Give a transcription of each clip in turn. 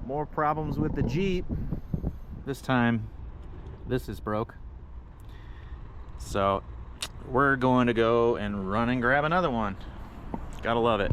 More problems with the Jeep. This time, this is broke. So we're going to go and run and grab another one. Gotta love it.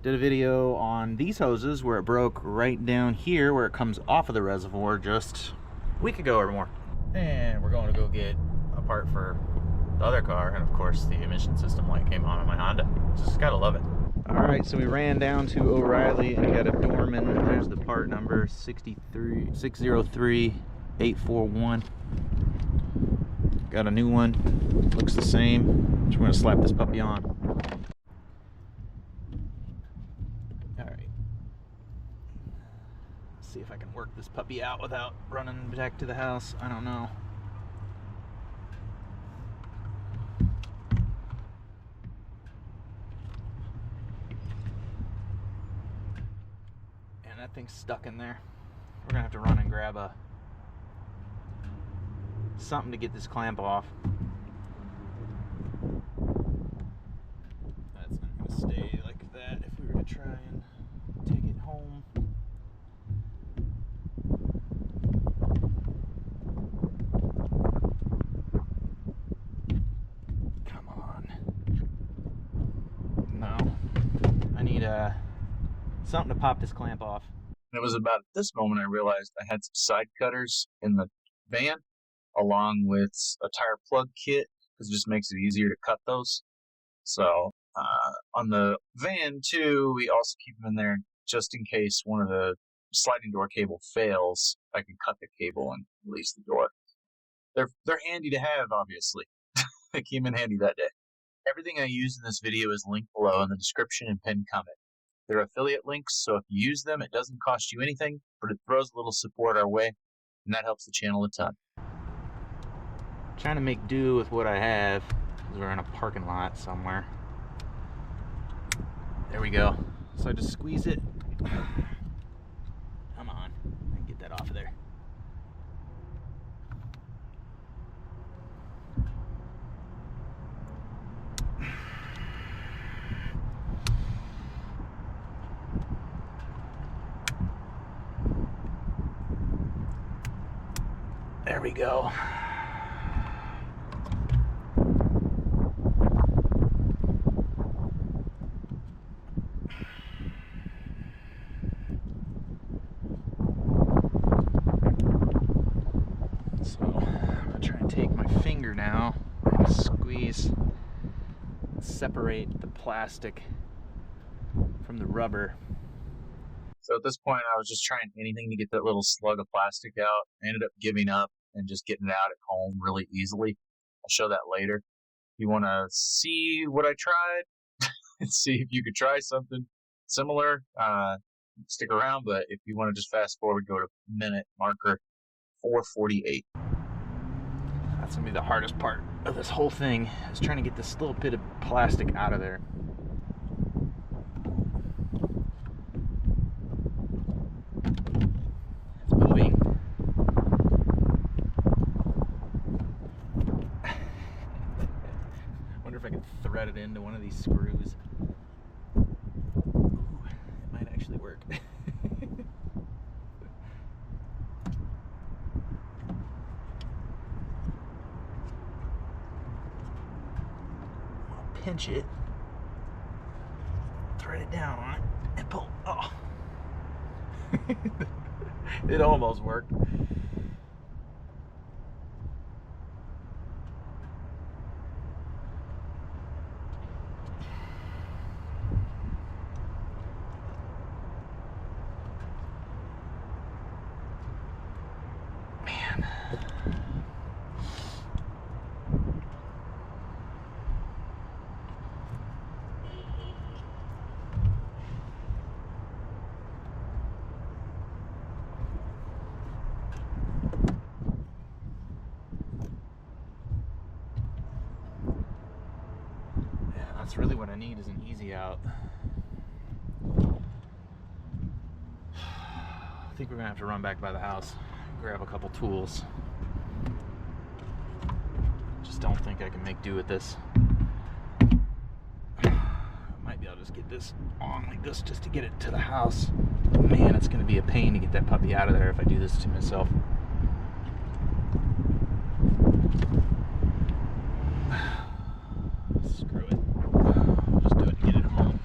Did a video on these hoses where it broke right down here where it comes off of the reservoir just a week ago or more. And we're going to go get a part for the other car, and of course the emission system light came on my Honda. Just gotta love it. Alright, so we ran down to O'Reilly and got a Dorman. There's the part number 603841. Got a new one, looks the same. So we're gonna slap this puppy on. Alright. See if I can work this puppy out without running back to the house. I don't know. And that thing's stuck in there. We're gonna have to run and grab something to get this clamp off. That's not gonna stay like that if we were to try and take it home. Come on. No. I need something to pop this clamp off. It was about at this moment I realized I had some side cutters in the van along with a tire plug kit, because it just makes it easier to cut those. So on the van too, we also keep them in there just in case one of the sliding door cable fails. I can cut the cable and release the door. They're handy to have, obviously. They came in handy that day. Everything I use in this video is linked below in the description and pinned comment. They're affiliate links, so if you use them, it doesn't cost you anything, but it throws a little support our way, and that helps the channel a ton. Trying to make do with what I have, because we're in a parking lot somewhere. There we go. So I just squeeze it. Come on, I can get that off of there. There we go. So I'm gonna try and take my finger now and squeeze, separate the plastic from the rubber. So at this point, I was just trying anything to get that little slug of plastic out. I ended up giving up and just getting it out at home really easily. I'll show that later. You want to see what I tried and see if you could try something similar, stick around. But if you want to just fast forward, go to minute marker 4:48. That's gonna be the hardest part of this whole thing, is trying to get this little bit of plastic out of there. It's moving. Wonder if I can thread it into one of these screws. Ooh, it might actually work. Pinch it, thread it down on it, and pull. Oh, it almost worked. Man. That's really what I need, is an easy out. I think we're gonna have to run back by the house, grab a couple tools. Just don't think I can make do with this. I might be able to just get this on like this just to get it to the house. Man, it's going to be a pain to get that puppy out of there if I do this to myself. Screw it. I'll just do it to get it home.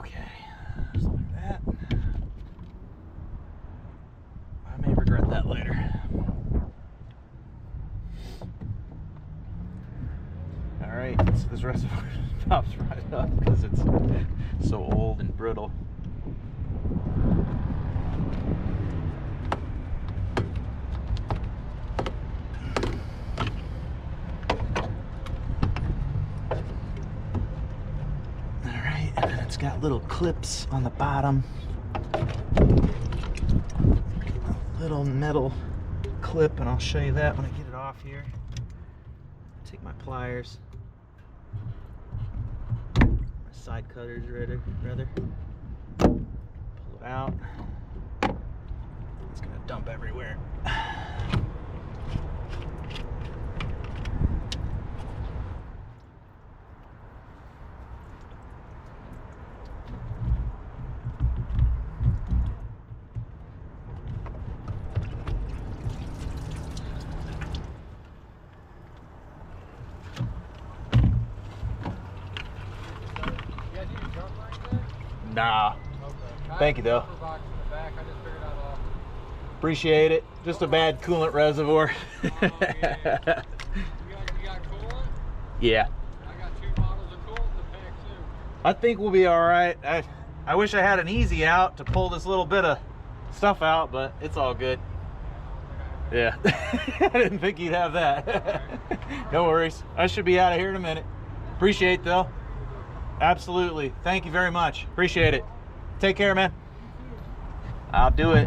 Okay, just like that. I may regret that later. Alright, so this reservoir pops right up because it's so old and brittle. Alright, and then it's got little clips on the bottom. A little metal clip, and I'll show you that when I get it off here. Take my pliers. Side cutters rather. Pull it out. It's gonna dump everywhere. Nah. Okay. Thank you, though. Box in the back. I just figured out Appreciate it. Just a bad coolant reservoir. yeah. You got coolant? Yeah. I got 2 bottles of coolant in the back too. I think we'll be all right. I wish I had an easy out to pull this little bit of stuff out, but it's all good. Yeah. I didn't think you'd have that. No worries. I should be out of here in a minute. Appreciate it, though. Absolutely. Thank you very much. Appreciate it. Take care, man. I'll do it.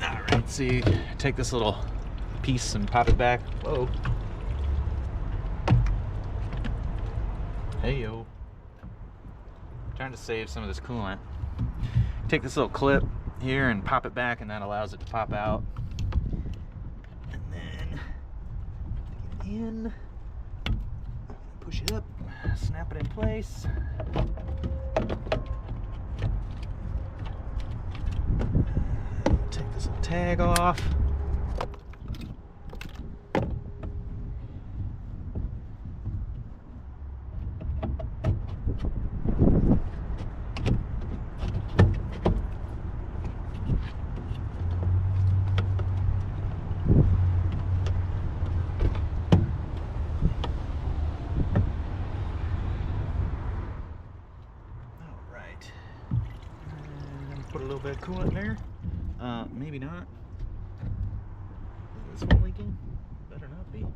All right, see, take this little piece and pop it back. Whoa. Hey, yo. Trying to save some of this coolant. Take this little clip here and pop it back, and that allows it to pop out. And then get it in. Push it up, snap it in place. Take this little tag off. Put a little bit of coolant in there. Maybe not. Is this one leaking? Better not be.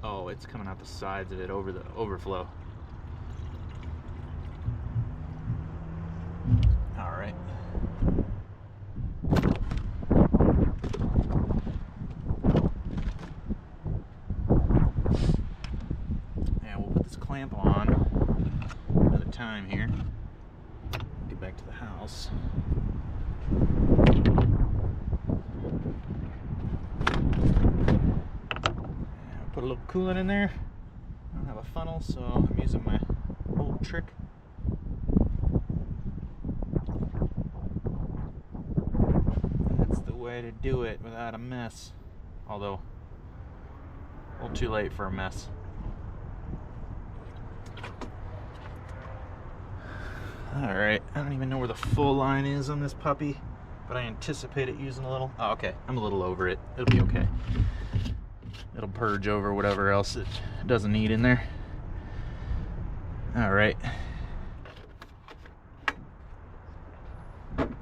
Oh, it's coming out the sides of it over the overflow. All right. Yeah, we'll put this clamp on another time here. Get back to the house. Put a little coolant in there. I don't have a funnel, so I'm using my old trick. That's the way to do it without a mess. Although, a little too late for a mess. Alright, I don't even know where the full line is on this puppy, but I anticipate it using a little. Oh, okay, I'm a little over it. It'll be okay. It'll purge over whatever else it doesn't need in there. All right. And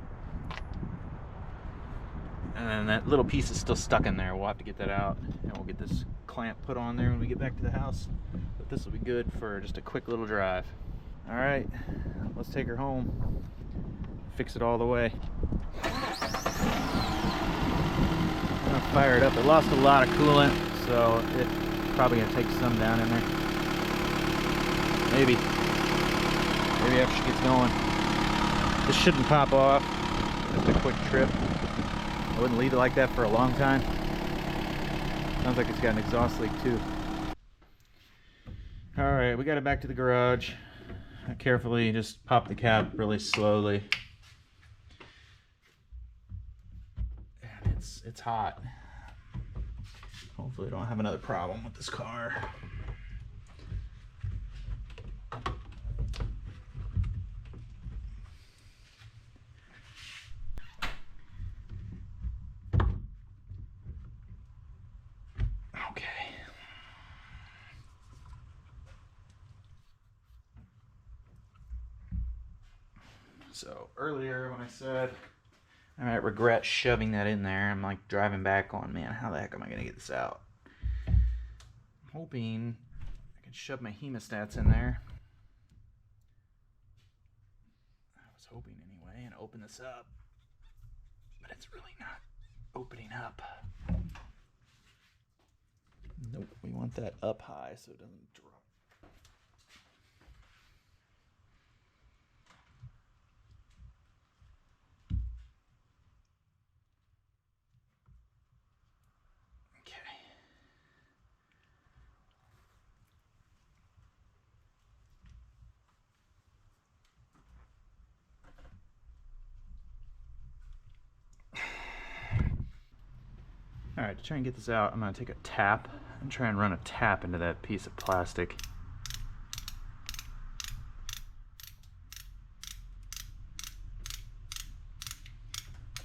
then that little piece is still stuck in there. We'll have to get that out, and we'll get this clamp put on there when we get back to the house. But this will be good for just a quick little drive. All right, let's take her home. Fix it all the way. I'm gonna fire it up. It lost a lot of coolant, so it's probably gonna take some down in there. Maybe after she gets going. This shouldn't pop off. Just a quick trip. I wouldn't leave it like that for a long time. Sounds like it's got an exhaust leak too. Alright, we got it back to the garage. I carefully just pop the cap really slowly. And it's hot. Hopefully I don't have another problem with this car. Okay. So earlier when I said I might regret shoving that in there, I'm like driving back on, man, how the heck am I gonna get this out? I'm hoping I can shove my hemostats in there. I was hoping anyway, and open this up, but it's really not opening up. Nope, we want that up high so it doesn't drop. Alright, to try and get this out, I'm going to take a tap and try and run a tap into that piece of plastic.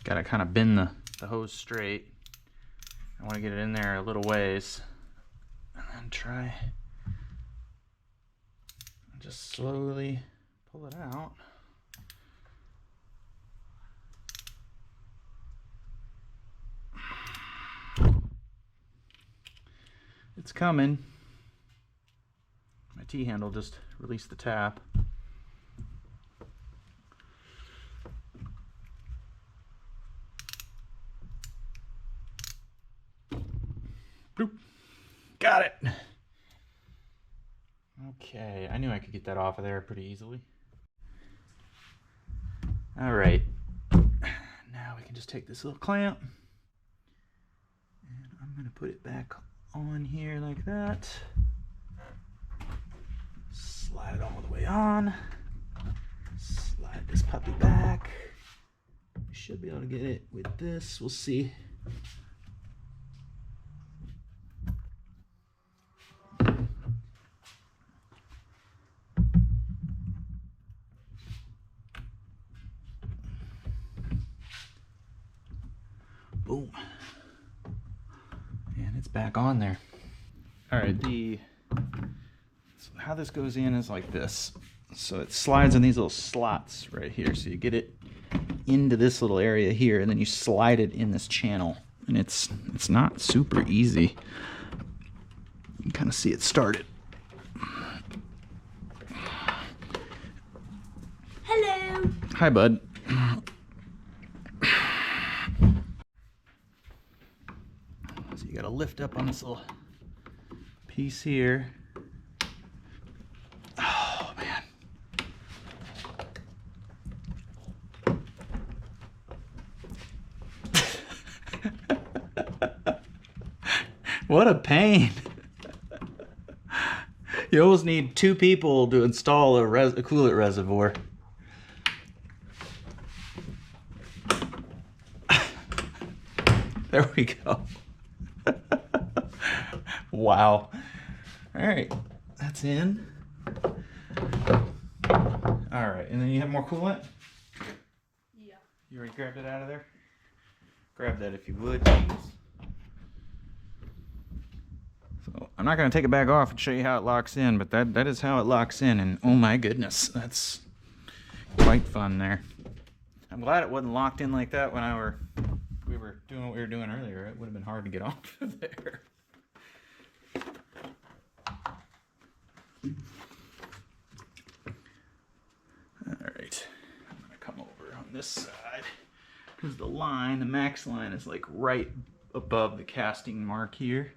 Gotta kind of bend the hose straight. I want to get it in there a little ways. And then try and just slowly pull it out. It's coming. My T-handle just released the tap. Bloop. Got it. Okay, I knew I could get that off of there pretty easily. All right, now we can just take this little clamp and I'm gonna put it back on here like that. Slide it all the way on. Slide this puppy back. We should be able to get it with this. We'll see. Boom. And it's back on there. All right, so how this goes in is like this. So it slides in these little slots right here. So you get it into this little area here, and then you slide it in this channel. And it's not super easy. You can kind of see it started. Hello. Hi, bud. So you gotta lift up on this little piece here. Oh, man. What a pain. You almost need 2 people to install a coolant reservoir. There we go. Wow. All right, that's in. All right, and then you have more coolant? Yeah. You already grabbed it out of there? Grab that if you would, please. So I'm not going to take it back off and show you how it locks in, but that is how it locks in, and oh my goodness, that's quite fun there. I'm glad it wasn't locked in like that when we were doing what we were doing earlier. It would have been hard to get off of there. Alright, I'm going to come over on this side because the max line is like right above the casting mark here.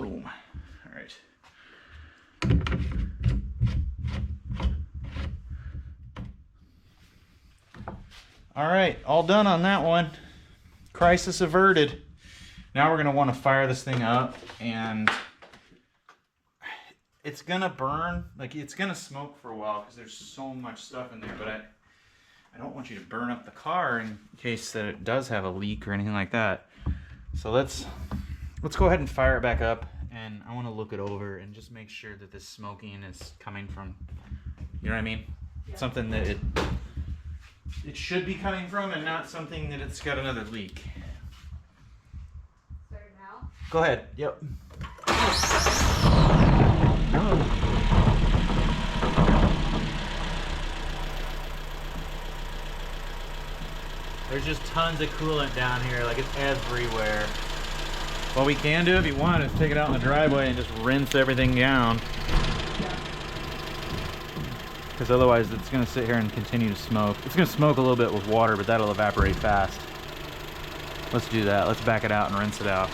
Boom. All right. All right, all done on that one. Crisis averted. Now we're gonna want to fire this thing up, and it's gonna burn, like it's gonna smoke for a while because there's so much stuff in there, but I don't want you to burn up the car in case that it does have a leak or anything like that. So let's go ahead and fire it back up, and I want to look it over and just make sure that this smoking is coming from, you know what I mean? Yeah. Something that it should be coming from, and not something that it's got another leak. Start now. Go ahead. Yep. There's just tons of coolant down here, like it's everywhere. What we can do if you want is take it out in the driveway and just rinse everything down. Because otherwise it's going to sit here and continue to smoke. It's going to smoke a little bit with water, but that'll evaporate fast. Let's do that. Let's back it out and rinse it out.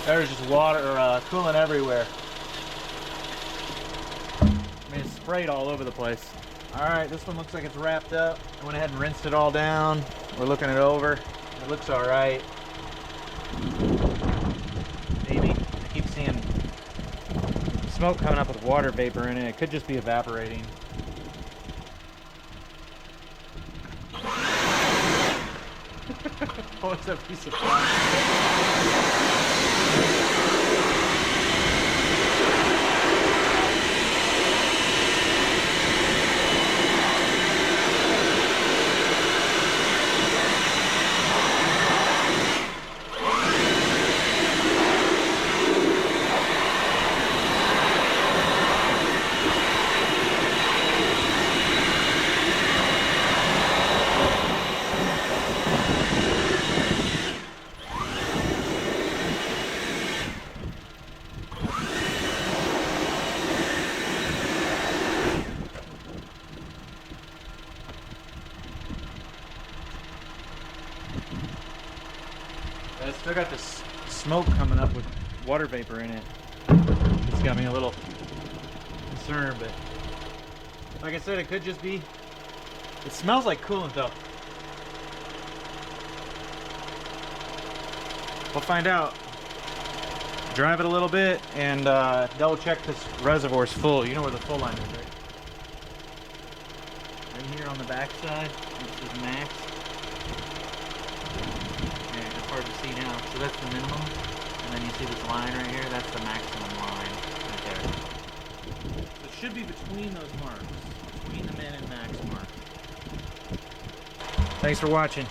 There's just water or coolant everywhere. I mean, it's sprayed all over the place. All right, this one looks like it's wrapped up. I went ahead and rinsed it all down. We're looking it over. It looks all right. Maybe. I keep seeing smoke coming up with water vapor in it. It could just be evaporating. What's that piece of plastic? I still got this smoke coming up with water vapor in it. It's got me a little concerned, but like I said, it could just be. It smells like coolant though. We'll find out. Drive it a little bit and double check this reservoir's full. You know where the full line is, right? Right here on the back side. This is max. Hard to see now. So that's the minimum, and then you see this line right here. That's the maximum line right there. So it should be between those marks, between the min and max mark. Thanks for watching.